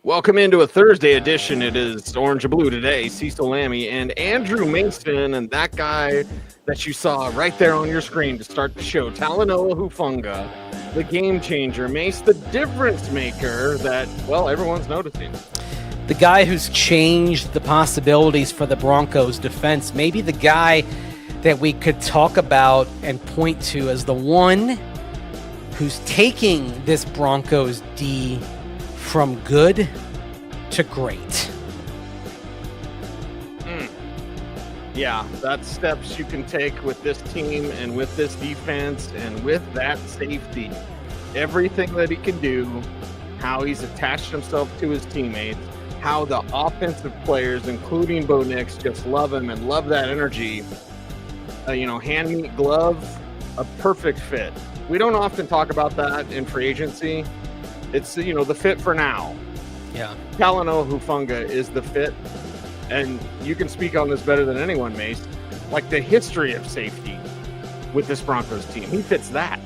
Welcome into a Thursday edition. It is Orange and Blue today. Cecil Lammey and Andrew Mason, and that guy that you saw right there on your screen to start the show, Talanoa Hufanga, the game changer, Mace, the difference maker that, well, everyone's noticing. The guy who's changed the possibilities for the Broncos defense, maybe the guy that we could talk about and point to as the one who's taking this Broncos D from good to great. Yeah, that's steps you can take with this team and with this defense and with that safety. Everything that he can do, how he's attached himself to his teammates, how the offensive players, including Bo Nix, just love him and love that energy. Hand me glove, a perfect fit. We don't often talk about that in free agency. It's, the fit for now. Yeah. Talanoa Hufanga is the fit. And you can speak on this better than anyone, Mace. Like the history of safety with this Broncos team. He fits that.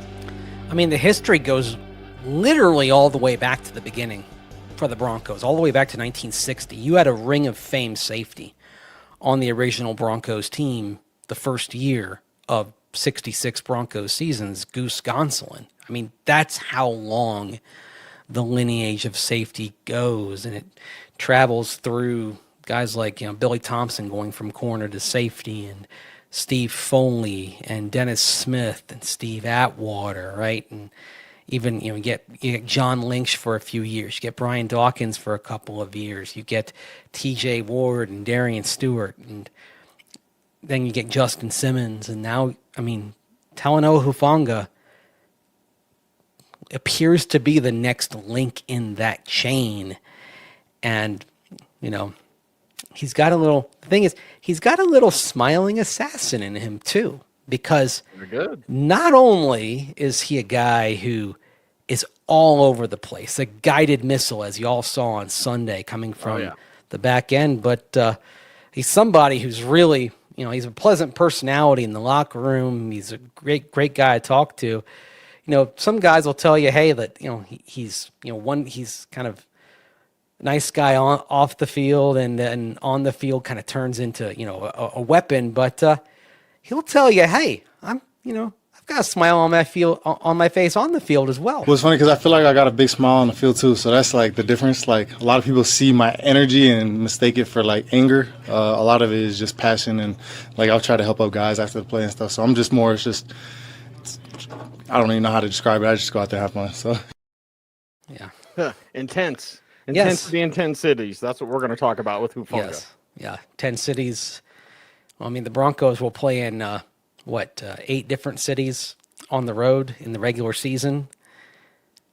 I mean, the history goes literally all the way back to the beginning for the Broncos, all the way back to 1960. You had a Ring of Fame safety on the original Broncos team the first year of 66 Broncos seasons, Goose Gonsolin. I mean, that's how long the lineage of safety goes, and it travels through guys like Billy Thompson going from corner to safety, and Steve Foley and Dennis Smith and Steve Atwater, right? And even you get John Lynch for a few years, you get Brian Dawkins for a couple of years, you get T.J. Ward and Darian Stewart, and then you get Justin Simmons, and now Talanoa Hufanga appears to be the next link in that chain, and he's got the thing is, he's got a little smiling assassin in him too, because not only is he a guy who is all over the place, a guided missile, as you all saw on Sunday coming from the back end, but he's somebody who's really, he's a pleasant personality in the locker room. He's a great guy to talk to. Some guys will tell you, hey, that, he's kind of nice guy off the field, and then on the field kind of turns into, a weapon. But he'll tell you, hey, I've got a smile on my face on the field as well. Well, it's funny because I feel like I got a big smile on the field too. So that's like the difference. Like a lot of people see my energy and mistake it for like anger. A lot of it is just passion, and like I'll try to help out guys after the play and stuff. So I'm just more, I don't even know how to describe it. I just go out there and have fun. So yeah, intense. Intensity in 10 cities. That's what we're going to talk about with Hufanga. Yes. Yeah, 10 cities. Well, the Broncos will play in, 8 different cities on the road in the regular season.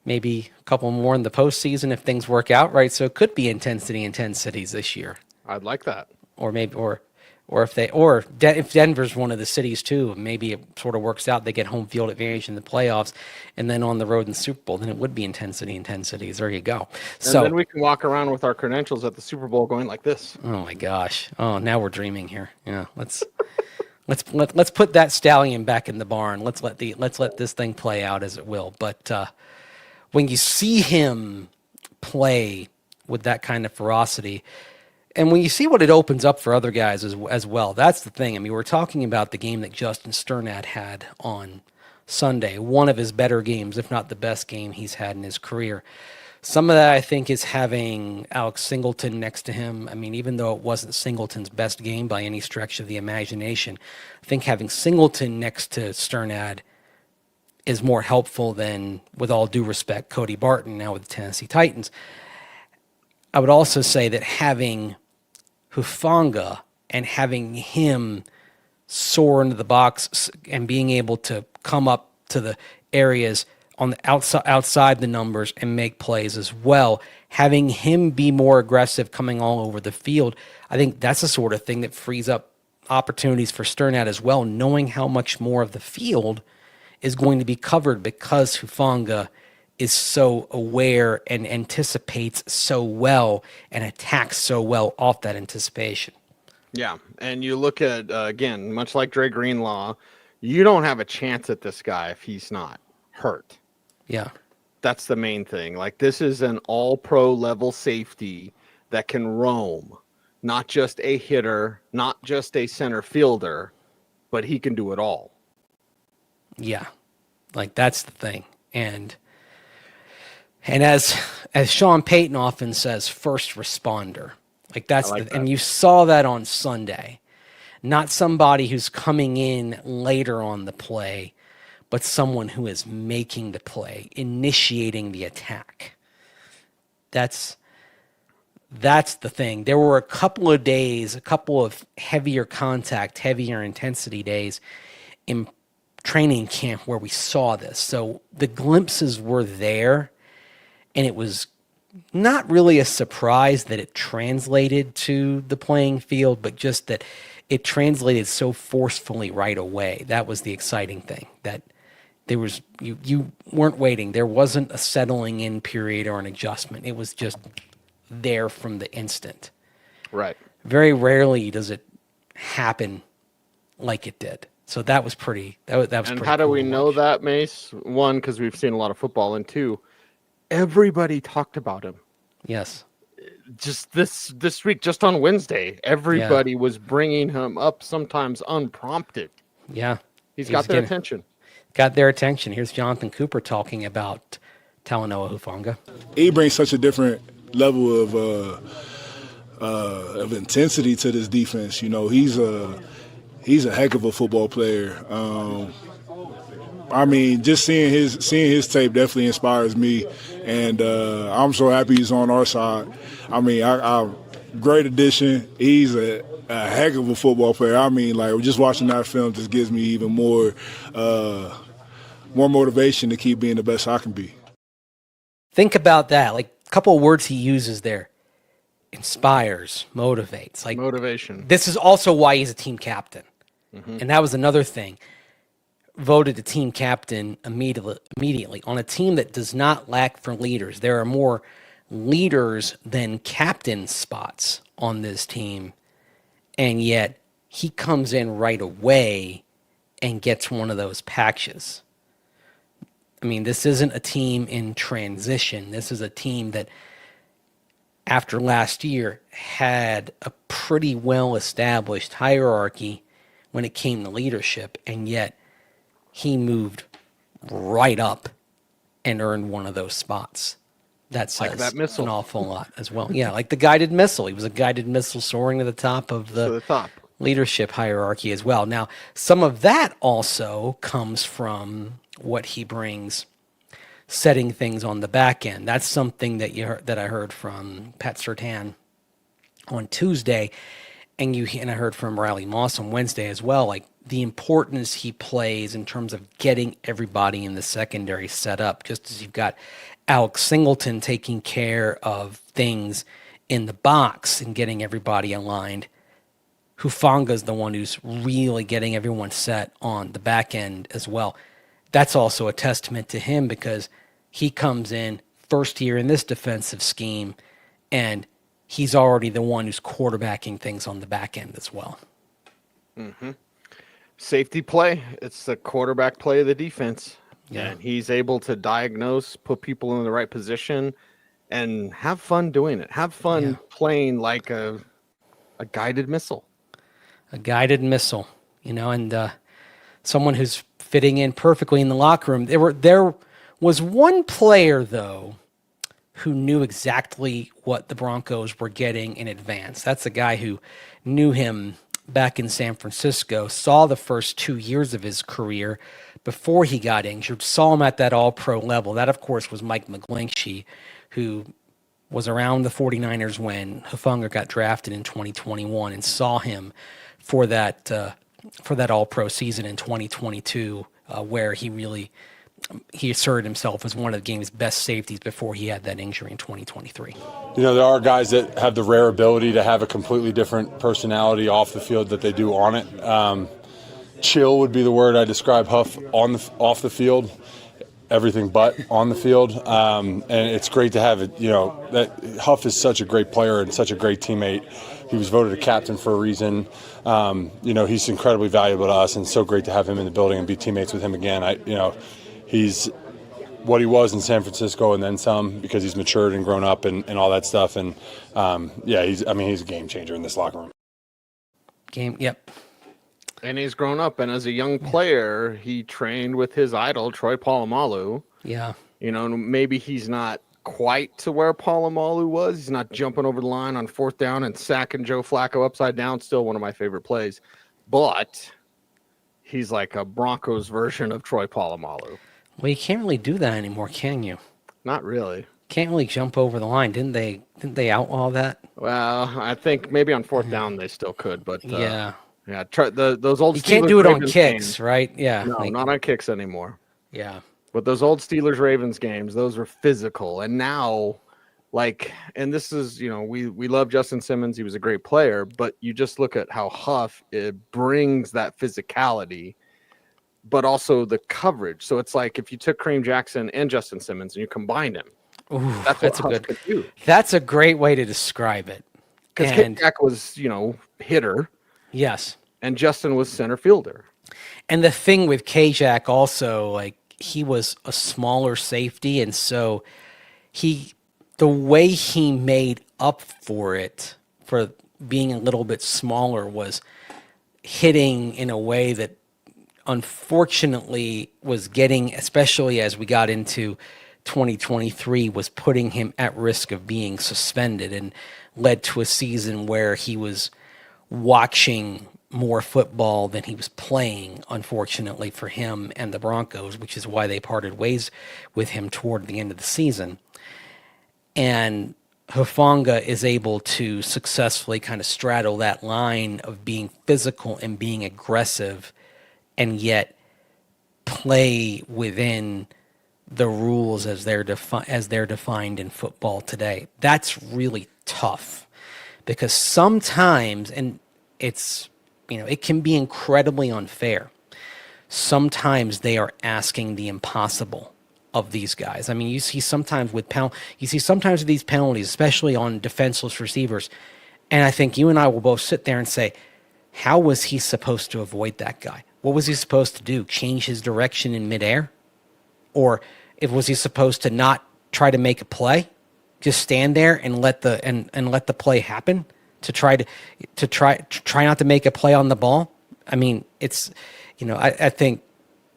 Maybe a couple more in the postseason if things work out, right? So it could be intensity in 10 cities this year. I'd like that. Or maybe, if Denver's one of the cities too, maybe it sort of works out. They get home field advantage in the playoffs, and then on the road in the Super Bowl, then it would be intensity in 10 cities. There you go. And then we can walk around with our credentials at the Super Bowl going like this. Oh my gosh! Oh, now we're dreaming here. Yeah, let's put that stallion back in the barn. Let's let this thing play out as it will. But when you see him play with that kind of ferocity, and when you see what it opens up for other guys as well, that's the thing. We're talking about the game that Justin Sternad had on Sunday, one of his better games, if not the best game he's had in his career. Some of that, I think, is having Alex Singleton next to him. Even though it wasn't Singleton's best game by any stretch of the imagination, I think having Singleton next to Sternad is more helpful than, with all due respect, Cody Barton now with the Tennessee Titans. I would also say that having Hufanga and having him soar into the box and being able to come up to the areas on the outside the numbers and make plays as well, having him be more aggressive coming all over the field, I think that's the sort of thing that frees up opportunities for Sternad as well, knowing how much more of the field is going to be covered because Hufanga is so aware and anticipates so well and attacks so well off that anticipation. Yeah, and you look at, again, much like Dre Greenlaw, you don't have a chance at this guy if he's not hurt. Yeah. That's the main thing. Like, this is an all-pro level safety that can roam, not just a hitter, not just a center fielder, but he can do it all. Yeah, like that's the thing. And as Sean Payton often says, first responder. Like that's I like that. And you saw that on Sunday. Not somebody who's coming in later on the play, but someone who is making the play, initiating the attack. That's the thing. There were a couple of heavier contact, heavier intensity days in training camp where we saw this. So the glimpses were there, and it was not really a surprise that it translated to the playing field, but just that it translated so forcefully right away. That was the exciting thing, that there was, you weren't waiting. There wasn't a settling in period or an adjustment. It was just there from the instant. Right. Very rarely does it happen like it did. So that was pretty. That was And pretty how do cool we to know watch. that, Mace? One, because we've seen a lot of football, and two, everybody talked about him. Yes. Just this week, just on Wednesday, everybody was bringing him up, sometimes unprompted. Yeah. He's He got was their getting- attention. Got their attention. Here's Jonathan Cooper talking about Talanoa Hufanga. He brings such a different level of intensity to this defense. You know, he's a heck of a football player. I mean, just seeing his tape definitely inspires me, and I'm so happy he's on our side. I mean, I great addition. He's a heck of a football player. I mean, like, just watching that film just gives me even more motivation to keep being the best I can be. Think about that. Like a couple of words he uses there. Inspires, motivates. Like Motivation. this is also why he's a team captain. And that was another thing. Voted the team captain immediately on a team that does not lack for leaders. There are more leaders than captain spots on this team. And yet he comes in right away and gets one of those patches. I mean, this isn't a team in transition. This is a team that, after last year, had a pretty well-established hierarchy when it came to leadership, and yet he moved right up and earned one of those spots. That says Like that missile. an awful lot as well. Yeah, like the guided missile. He was a guided missile soaring to the top of To the top. leadership hierarchy as well. Now, some of that also comes from what he brings setting things on the back end. That's something that that I heard from Pat Surtain on Tuesday, and I heard from Riley Moss on Wednesday as well. Like the importance he plays in terms of getting everybody in the secondary set up, just as you've got Alex Singleton taking care of things in the box and getting everybody aligned. Hufanga's the one who's really getting everyone set on the back end as well. That's also a testament to him because he comes in first year in this defensive scheme, and he's already the one who's quarterbacking things on the back end as well. Safety play. It's the quarterback play of the defense. Yeah. And he's able to diagnose, put people in the right position, and have fun doing it. Have fun playing like a guided missile. A guided missile, and someone who's fitting in perfectly in the locker room. There was one player, though, who knew exactly what the Broncos were getting in advance. That's a guy who knew him back in San Francisco, saw the first 2 years of his career before he got injured, saw him at that all-pro level. That, of course, was Mike McGlinchey, who was around the 49ers when Hufanga got drafted in 2021 and saw him for that all-pro season in 2022, where he asserted himself as one of the game's best safeties before he had that injury in 2023. You know, there are guys that have the rare ability to have a completely different personality off the field that they do on it. Chill would be the word I describe Huff off the field, everything but on the field. And it's great to have it. That Huff is such a great player and such a great teammate. He was voted a captain for a reason. He's incredibly valuable to us, and so great to have him in the building and be teammates with him again. He's what he was in San Francisco and then some, because he's matured and grown up and all that stuff. And he's a game changer in this locker room. Yep. And he's grown up, and as a young player, he trained with his idol, Troy Polamalu. Yeah. Maybe he's not quite to where Polamalu was. He's not jumping over the line on 4th down and sacking Joe Flacco upside down. Still one of my favorite plays. But he's like a Broncos version of Troy Polamalu. Well, you can't really do that anymore, can you? Not really. Can't really jump over the line. Didn't they outlaw that? Well, I think maybe on 4th down they still could, but yeah. Yeah, those old. You can't do it on kicks, right? Yeah. No, not on kicks anymore. Yeah. But those old Steelers-Ravens games, those were physical. And now, and this is, we love Justin Simmons. He was a great player. But you just look at how Huff brings that physicality, but also the coverage. So it's like if you took Kareem Jackson and Justin Simmons and you combined them. Ooh, that's a good. That's a great way to describe it. Because Jack was, hitter. Yes. And Justin was center fielder. And the thing with K-Jack also, he was a smaller safety, and so the way he made up for it, for being a little bit smaller, was hitting in a way that unfortunately was getting, especially as we got into 2023, was putting him at risk of being suspended, and led to a season where he was watching more football than he was playing, unfortunately for him and the Broncos, which is why they parted ways with him toward the end of the season. And Hufanga is able to successfully kind of straddle that line of being physical and being aggressive, and yet play within the rules as they're defined in football today. That's really tough, because sometimes, and it's, it can be incredibly unfair. Sometimes they are asking the impossible of these guys. I mean, you see sometimes with these penalties, especially on defenseless receivers, and I think you and I will both sit there and say, how was he supposed to avoid that guy? What was he supposed to do? Change his direction in midair? Or was he supposed to not try to make a play? Just stand there and let the play happen? To try not to make a play on the ball. I mean, it's, I think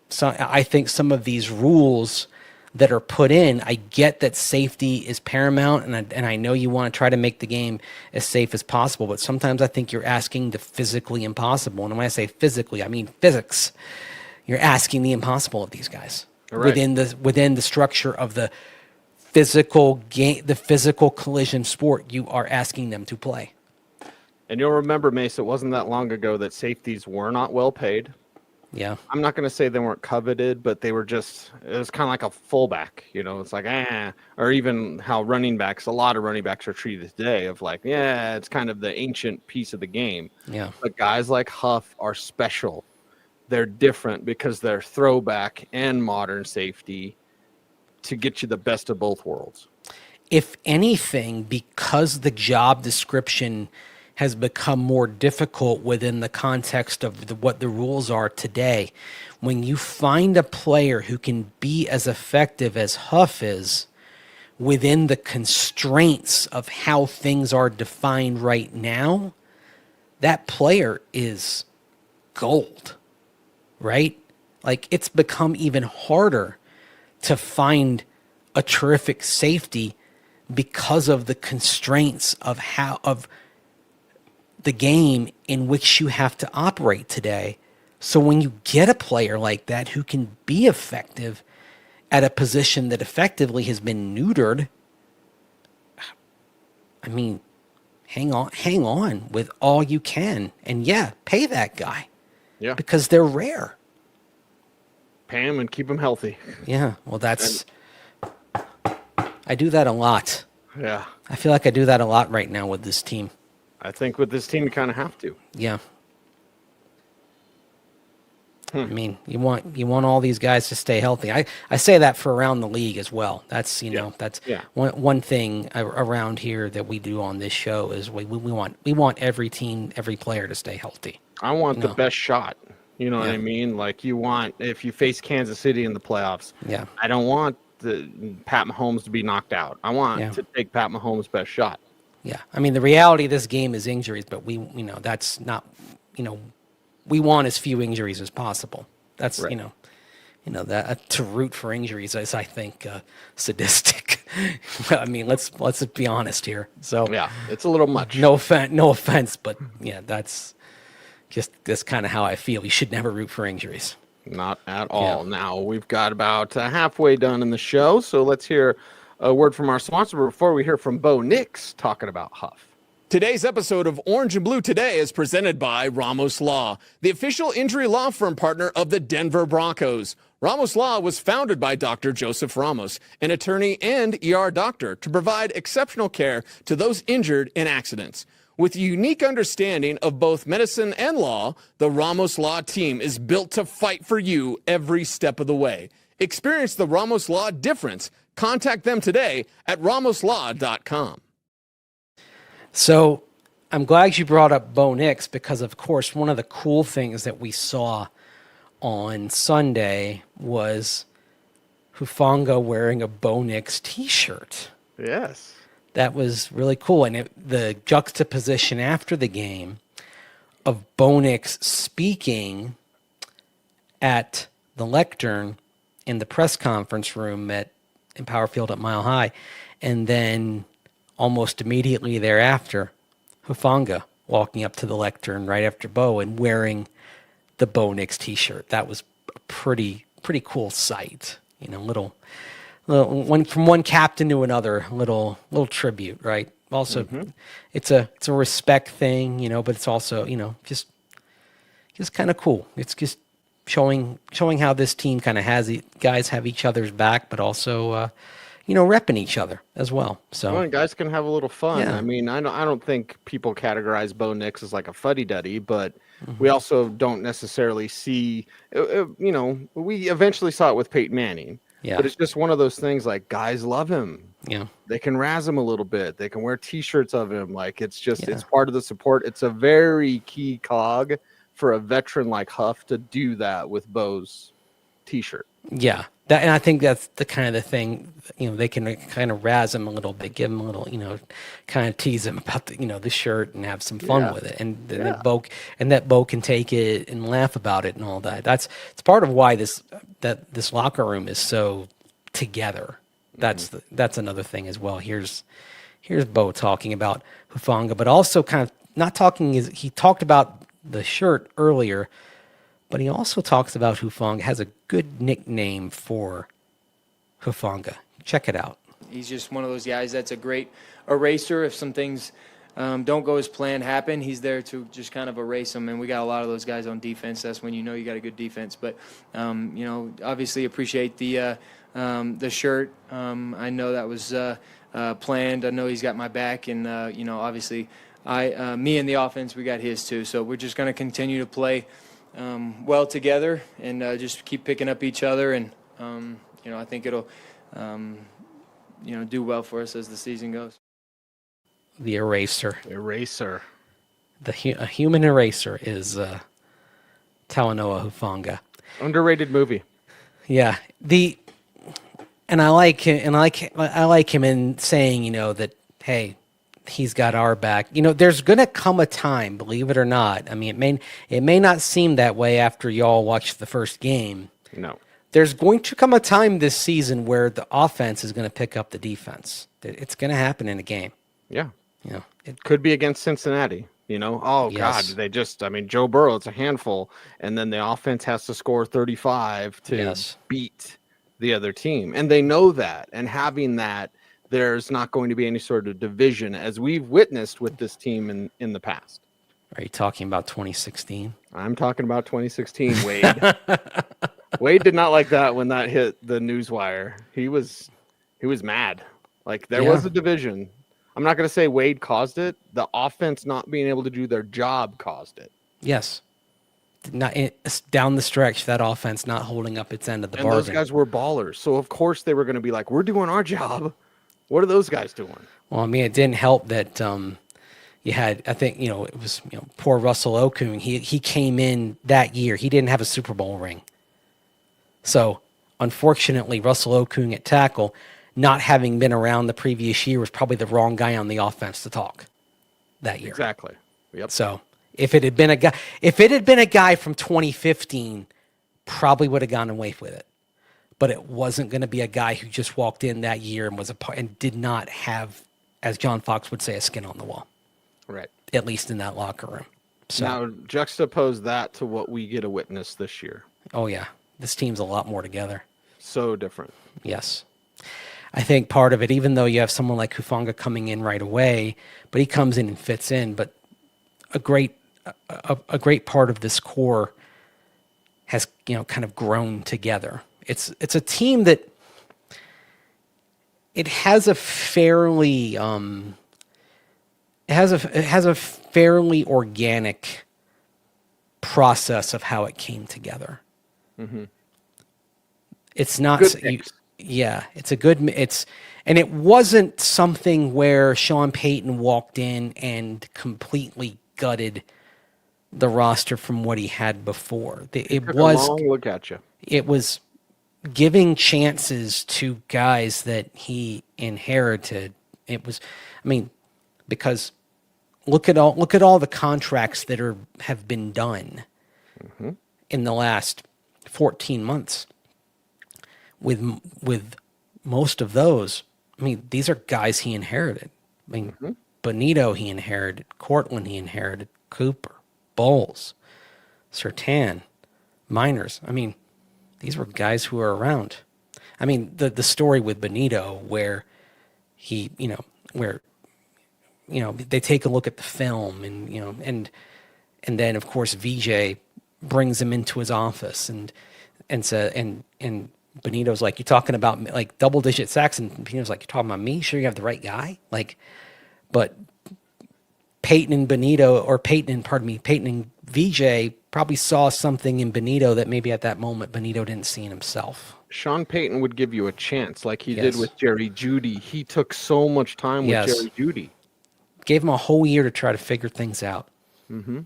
some of these rules that are put in, I get that safety is paramount, and I know you want to try to make the game as safe as possible, but sometimes I think you're asking the physically impossible. And when I say physically, I mean physics. You're asking the impossible of these guys. Right. Within the structure of the physical game, the physical collision sport you are asking them to play. And you'll remember, Mace, it wasn't that long ago that safeties were not well paid. Yeah. I'm not going to say they weren't coveted, but it was kind of like a fullback, it's like, or even how a lot of running backs are treated today of it's kind of the ancient piece of the game. Yeah. But guys like Huff are special. They're different because they're throwback and modern safety to get you the best of both worlds. If anything, because the job description has become more difficult within the context of what the rules are today, when you find a player who can be as effective as Huff is within the constraints of how things are defined right now, that player is gold, right? It's become even harder to find a terrific safety because of the constraints of the game in which you have to operate today. So when you get a player like that who can be effective at a position that effectively has been neutered, I mean, hang on with all you can, and pay that guy. Yeah. Because they're rare. Pay him and keep him healthy. Yeah. Well, I do that a lot. Yeah. I feel like I do that a lot right now with this team. I think with this team, you kind of have to. Yeah. I mean, you want all these guys to stay healthy. I say that for around the league as well. That's that's one thing around here that we do on this show is we want every team, every player to stay healthy. I want the best shot. You know what I mean? If you face Kansas City in the playoffs, yeah, I don't want Pat Mahomes to be knocked out. I want to take Pat Mahomes' best shot. Yeah. I mean, the reality of this game is injuries, but that's not, we want as few injuries as possible. That's, right. That to root for injuries is, I think, sadistic. I mean, let's be honest here. So yeah, it's a little much. No offense, but yeah, that's kind of how I feel. You should never root for injuries. Not at all. Yeah. Now we've got about halfway done in the show, so let's hear a word from our sponsor before we hear from Bo Nix talking about Huff. Today's episode of Orange and Blue Today is presented by Ramos Law, the official injury law firm partner of the Denver Broncos. Ramos Law was founded by Dr. Joseph Ramos, an attorney and ER doctor, to provide exceptional care to those injured in accidents. With a unique understanding of both medicine and law, the Ramos Law team is built to fight for you every step of the way. Experience the Ramos Law difference. Contact them today at ramoslaw.com. So I'm glad you brought up Bo Nix because, of course, one of the cool things that we saw on Sunday was Hufanga wearing a Bo Nix t-shirt. Yes. That was really cool. And the juxtaposition after the game of Bo Nix speaking at the lectern in the press conference room in Power Field at Mile High, and then almost immediately thereafter, Hufanga walking up to the lectern right after Bo and wearing the Bo Nix t-shirt. That was a pretty cool sight. Little one from one captain to another, little tribute, right? Also, it's a respect thing, but it's also, just kind of cool. It's just showing how this team kind of has guys have each other's back, but also, repping each other as well. So guys can have a little fun. Yeah. I mean, I don't think people categorize Bo Nix as like a fuddy-duddy, but we also don't necessarily see, we eventually saw it with Peyton Manning. Yeah. But it's just one of those things like guys love him. Yeah. They can razz him a little bit. They can wear t-shirts of him. Like it's part of the support. It's a very key cog for a veteran like Huff to do that with Bo's t-shirt. Yeah. And I think that's the kind of the thing, they can kind of razz him a little bit, give him a little, kind of tease him about the shirt and have some fun with it. And that Bo can take it and laugh about it and all that. It's part of why this locker room is so together. That's another thing as well. Here's Bo talking about Hufanga, but also kind of not talking he talked about the shirt earlier, but he also talks about Hufanga, has a good nickname for Hufanga. Check it out. He's just one of those guys that's a great eraser. If some things don't go as planned happen, he's there to just kind of erase them. And we got a lot of those guys on defense. That's when you got a good defense. But, obviously appreciate the shirt. I know that was planned. I know he's got my back. And, obviously me and the offense, we got his too. So we're just going to continue to play well together and just keep picking up each other. And, I think it'll, do well for us as the season goes. The eraser. A human eraser is Talanoa Hufanga. Underrated movie. Yeah. And I like him in saying, that, hey, he's got our back. There's going to come a time, believe it or not. I mean, it may not seem that way after y'all watched the first game. No. There's going to come a time this season where the offense is going to pick up the defense. It's going to happen in a game. Yeah. It could be against Cincinnati. God, Joe Burrow, it's a handful. And then the offense has to score 35 to beat the other team. And they know that. And having that, there's not going to be any sort of division as we've witnessed with this team in the past. Are you talking about 2016? I'm talking about 2016, Wade. Wade did not like that when that hit the newswire. He was mad. Like there was a division. I'm not going to say Wade caused it. The offense not being able to do their job caused it. Yes. Down the stretch, that offense not holding up its end of the bargain. And those guys were ballers. So, of course, they were going to be like, we're doing our job. What are those guys doing? Well, I mean, it didn't help that you had, I think, it was poor Russell Okung. He came in that year. He didn't have a Super Bowl ring. So unfortunately, Russell Okung at tackle, not having been around the previous year, was probably the wrong guy on the offense to talk that year. Exactly. Yep. So if it had been a guy from 2015, probably would have gone away with it. But it wasn't going to be a guy who just walked in that year and was a part and did not have, as John Fox would say, a skin on the wall. Right. At least in that locker room. So now juxtapose that to what we get to witness this year. oh yeah, this team's a lot more together. So different. Yes. I think part of it, even though you have someone like Hufanga coming in right away, but he comes in and fits in, but a great part of this core has, kind of grown together. It's a team that it has a fairly organic process of how it came together. Mm-hmm. It's not Good mix. It's a good and it wasn't something where Sean Payton walked in and completely gutted the roster from what he had before. It Took was a long look at you. It was giving chances to guys that he inherited. It was, because look at all the contracts that have been done in the last 14 months. With most of those, these are guys he inherited. Bonito he inherited, Cortland he inherited, Cooper, Bowles, Surtain, Miners. These were guys who were around. The story with Bonito where he, they take a look at the film and then of course VJ brings him into his office and Benito's like, you're talking about like double-digit sacks, and Benito's like, you're talking about me? Sure you have the right guy? But Payton and VJ probably saw something in Bonito that maybe at that moment Bonito didn't see in himself. Sean Payton would give you a chance like he did with Jerry Jeudy. He took so much time with Jerry Jeudy. Gave him a whole year to try to figure things out. Mm-hmm.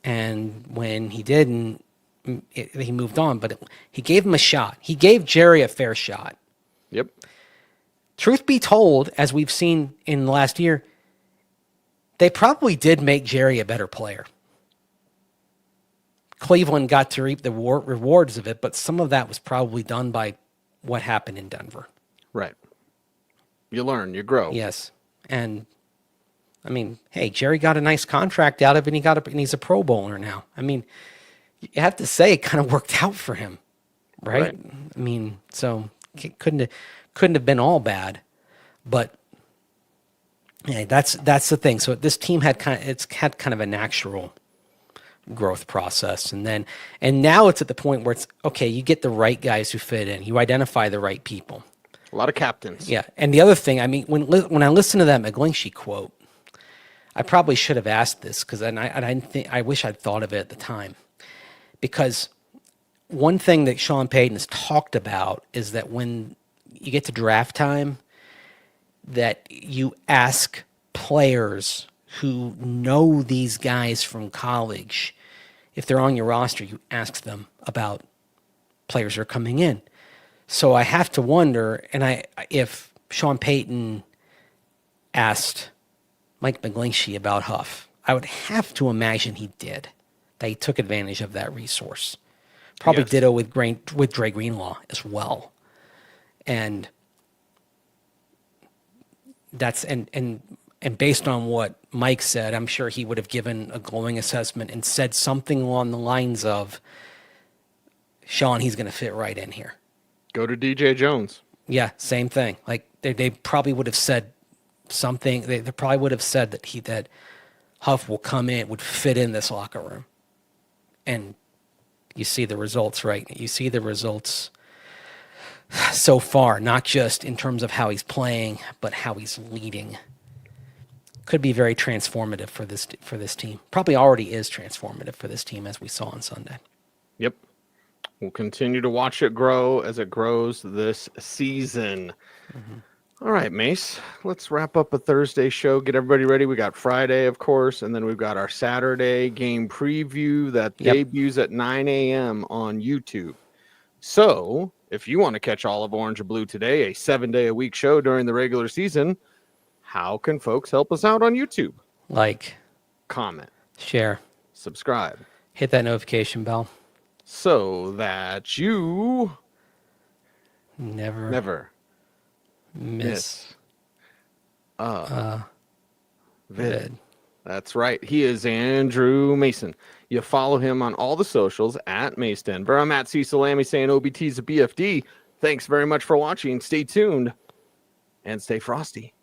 And when he didn't, he moved on, but he gave him a shot. He gave Jerry a fair shot. Yep. Truth be told, as we've seen in the last year, they probably did make Jerry a better player. Cleveland got to reap the rewards of it, but some of that was probably done by what happened in Denver. Right. You learn, you grow. Yes. And hey, Jerry got a nice contract out of it, and he's a Pro Bowler now. You have to say it kind of worked out for him, right? So it couldn't have been all bad, but yeah, that's the thing. So this team had kind of a natural growth process, and now it's at the point where it's okay. You get the right guys who fit in. You identify the right people. A lot of captains. Yeah, and the other thing, when I listen to that McGlinchey quote, I probably should have asked this because I wish I'd thought of it at the time. Because one thing that Sean Payton has talked about is that when you get to draft time, that you ask players who know these guys from college, if they're on your roster, you ask them about players who are coming in. So I have to wonder, if Sean Payton asked Mike McGlinchey about Huff, I would have to imagine he did. That he took advantage of that resource. Probably ditto with Dre Greenlaw as well. And that's and based on what Mike said, I'm sure he would have given a glowing assessment and said something along the lines of, Sean, he's going to fit right in here. Go to DJ Jones. Yeah, same thing. Like they probably would have said something. They probably would have said that Huff will come in, would fit in this locker room. And you see the results, right? You see the results so far, not just in terms of how he's playing, but how he's leading. Could be very transformative for this team. Probably already is transformative for this team, as we saw on Sunday. Yep. We'll continue to watch it grow as it grows this season. Mm-hmm. All right, Mace, let's wrap up a Thursday show. Get everybody ready. We got Friday, of course, and then we've got our Saturday game preview that debuts at 9 a.m. on YouTube. So If you want to catch all of Orange and Blue Today, a 7-day-a-week show during the regular season, how can folks help us out on YouTube? Like, comment, share, subscribe, hit that notification bell. So that you never miss a vid. That's right. He is Andrew Mason. You follow him on all the socials at Mace Denver. I'm at Cecil Lammey saying OBT's a BFD. Thanks very much for watching. Stay tuned and stay frosty.